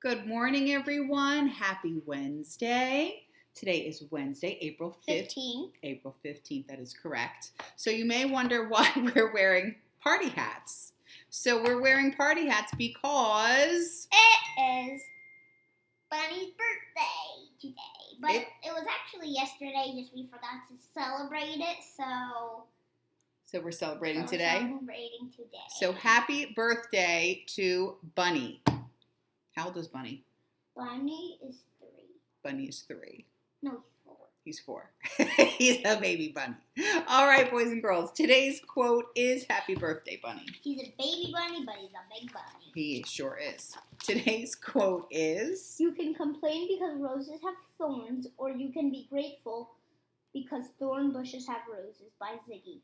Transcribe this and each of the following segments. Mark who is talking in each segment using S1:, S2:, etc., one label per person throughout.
S1: Good morning, everyone. Happy Wednesday. Today is Wednesday, April
S2: 15th.
S1: April 15th, that is correct. So you may wonder why we're wearing party hats. So we're wearing party hats because
S2: It is Bunny's birthday today. But it was actually yesterday, just we forgot to celebrate it,
S1: So we're celebrating today.
S2: Celebrating today.
S1: So happy birthday to Bunny. How old is Bunny?
S2: Bunny is 3.
S1: Bunny is 3.
S2: No, he's 4.
S1: He's 4. He's a baby bunny. All right, boys and girls. Today's quote is Happy Birthday, Bunny.
S2: He's a baby bunny, but he's a big bunny.
S1: He sure is. Today's quote is...
S2: You can complain because roses have thorns, or you can be grateful because thorn bushes have roses, by Ziggy.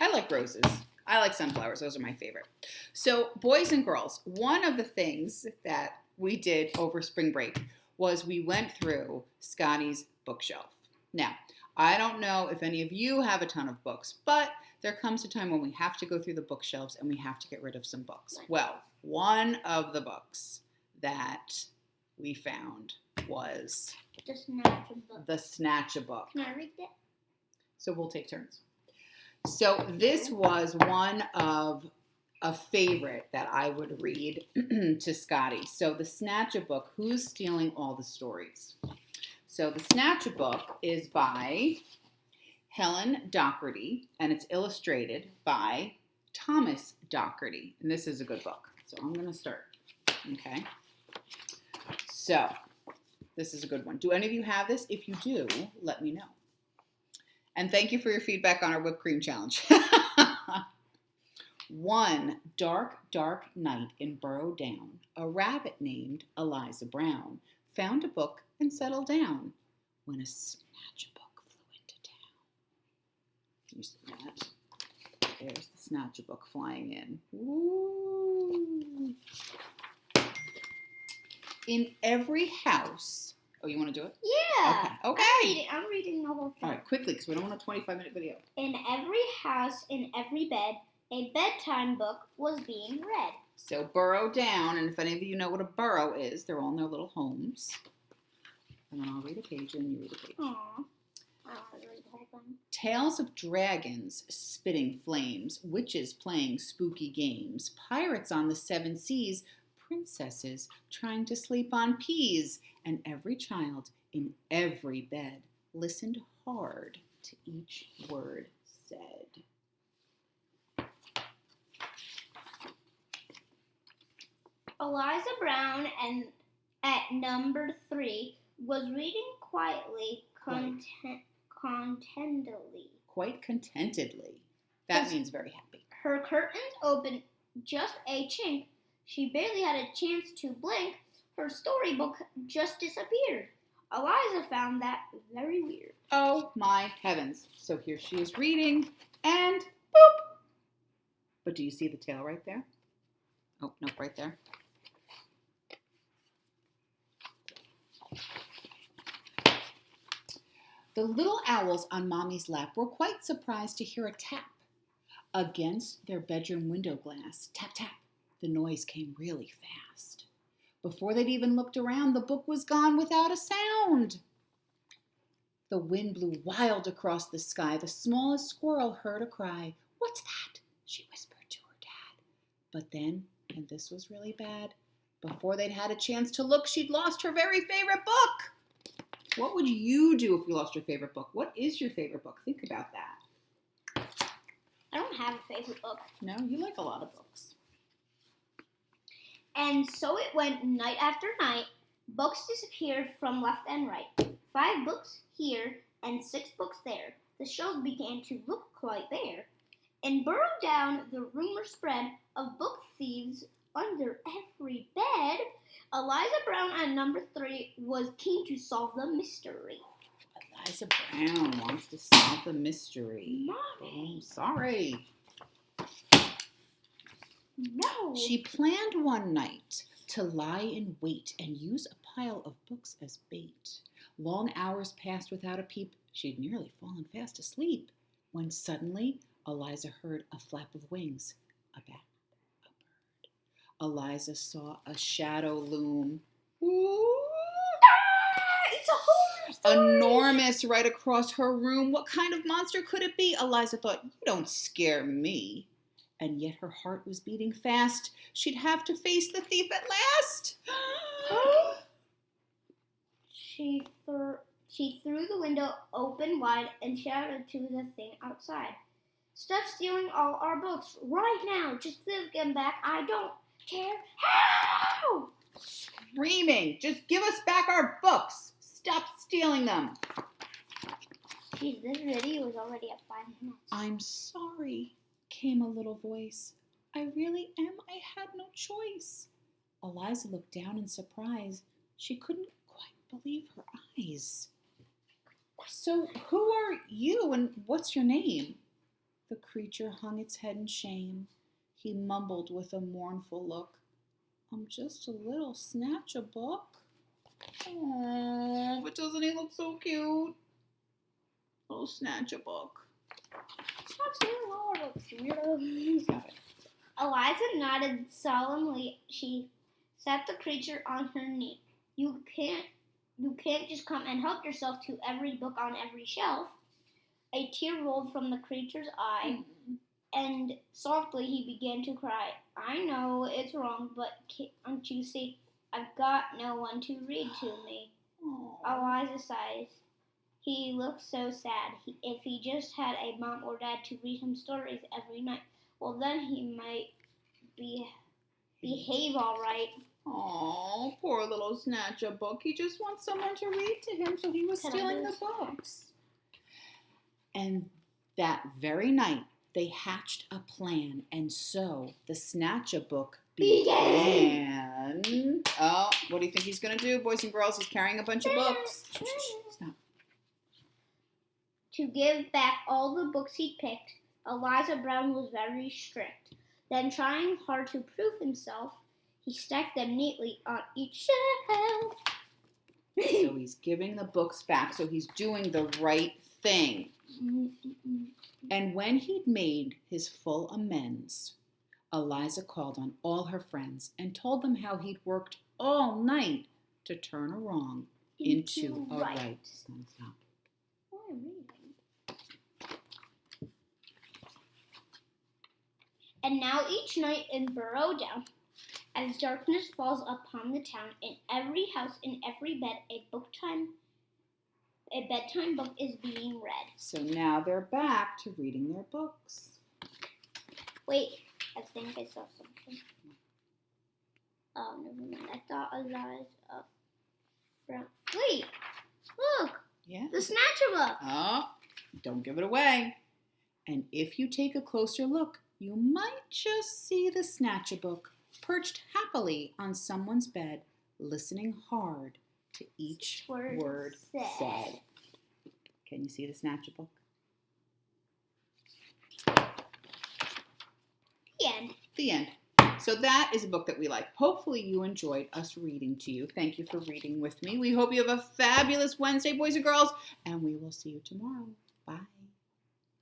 S1: I like roses. I like sunflowers. Those are my favorite. So, boys and girls, one of the things that we did over spring break was we went through Scotty's bookshelf. Now, I don't know if any of you have a ton of books, but there comes a time when we have to go through the bookshelves and we have to get rid of some books. Well, one of the books that we found was
S2: The
S1: Snatchabook.
S2: Can I read it?
S1: So we'll take turns. So this was one of a favorite that I would read to Scotty. So the Snatchabook, Who's Stealing All the Stories? So the Snatchabook is by Helen Doherty, and it's illustrated by Thomas Doherty. And this is a good book. So I'm going to start. Okay. So this is a good one. Do any of you have this? If you do, let me know. And thank you for your feedback on our whipped cream challenge. One dark, dark night in Burrow Down, a rabbit named Eliza Brown found a book and settled down when a Snatchabook flew into town. You see that? There's the Snatchabook flying in. Ooh. In every house... Oh, you want to do it?
S2: Yeah.
S1: Okay.
S2: I'm reading the whole thing.
S1: All right, quickly, because we don't want a 25-minute video.
S2: In every house, in every bed, a bedtime book was being read.
S1: So burrow down, and if any of you know what a burrow is, they're all in their little homes. And then I'll read a page, and you read a page.
S2: Aww. I don't want to read the whole thing.
S1: Tales of dragons spitting flames, witches playing spooky games, pirates on the 7 seas, princesses trying to sleep on peas, and every child in every bed listened hard to each word said.
S2: Eliza Brown and at number 3 was reading quietly, contentedly.
S1: Quite contentedly. That means very happy.
S2: Her curtains opened just a chink. She barely had a chance to blink. Her storybook just disappeared. Eliza found that very weird.
S1: Oh my heavens. So here she is reading, and boop! But do you see the tail right there? Oh, no, right there. The little owls on Mommy's lap were quite surprised to hear a tap against their bedroom window glass. Tap, tap. The noise came really fast. Before they'd even looked around, the book was gone without a sound. The wind blew wild across the sky. The smallest squirrel heard a cry. "What's that?" she whispered to her dad. But then, and this was really bad, before they'd had a chance to look, she'd lost her very favorite book. What would you do if you lost your favorite book? What is your favorite book? Think about that.
S2: I don't have a favorite book.
S1: No, you like a lot of books.
S2: And so it went night after night. Books disappeared from left and right. 5 books here and 6 books there. The shelves began to look quite bare. In Burrow Down, the rumor spread of book thieves under every bed. Eliza Brown at number 3 was keen to solve the mystery.
S1: Eliza Brown wants to solve the mystery.
S2: Mommy.
S1: Oh, sorry.
S2: No.
S1: She planned one night to lie in wait and use a pile of books as bait. Long hours passed without a peep. She'd nearly fallen fast asleep when suddenly Eliza heard a flap of wings. A bat, a bird. Eliza saw a shadow loom.
S2: It's a horror story.
S1: Enormous right across her room. What kind of monster could it be? Eliza thought, you don't scare me. And yet her heart was beating fast. She'd have to face the thief at last.
S2: She threw the window open wide and shouted to the thing outside. Stop stealing all our books right now. Just give them back. I don't care how.
S1: Screaming, just give us back our books. Stop stealing them.
S2: Geez, this video is already at 5 minutes.
S1: I'm sorry, came a little voice. I really am. I had no choice. Eliza looked down in surprise. She couldn't quite believe her eyes. So who are you and what's your name? The creature hung its head in shame. He mumbled with a mournful look. I'm just a little Snatchabook. Oh, but doesn't he look so cute? Little Snatchabook.
S2: Stop stealing all our books, weirdo.
S1: Stop it.
S2: Eliza nodded solemnly. She set the creature on her knee. You can't just come and help yourself to every book on every shelf. A tear rolled from the creature's eye, and softly he began to cry. I know it's wrong, but can't you see? I've got no one to read to me. Eliza sighs. He looks so sad. If he just had a mom or dad to read him stories every night, well, then he might behave all right.
S1: Oh, poor little Snatchabook. He just wants someone to read to him, so he was stealing the books. And that very night, they hatched a plan, and so the Snatchabook began. Oh, what do you think he's going to do, boys and girls? He's carrying a bunch of books. Stop.
S2: To give back all the books he'd picked, Eliza Brown was very strict. Then, trying hard to prove himself, he stacked them neatly on each shelf.
S1: So he's giving the books back, so he's doing the right thing. And when he'd made his full amends, Eliza called on all her friends and told them how he'd worked all night to turn a wrong into a right. Stop.
S2: What am I reading? And now each night in Burrow Down, as darkness falls upon the town, in every house, in every bed, a bedtime book is being read.
S1: So now they're back to reading their books.
S2: Wait, I think I saw something. Oh, never mind. I thought Eliza Brown. Wait, look.
S1: Yeah.
S2: The Snatchabook.
S1: Oh, don't give it away. And if you take a closer look, you might just see the Snatchabook perched happily on someone's bed, listening hard to each word said. Can you see the Snatchabook?
S2: The end.
S1: The end. So that is a book that we like. Hopefully you enjoyed us reading to you. Thank you for reading with me. We hope you have a fabulous Wednesday, boys and girls, and we will see you tomorrow. Bye.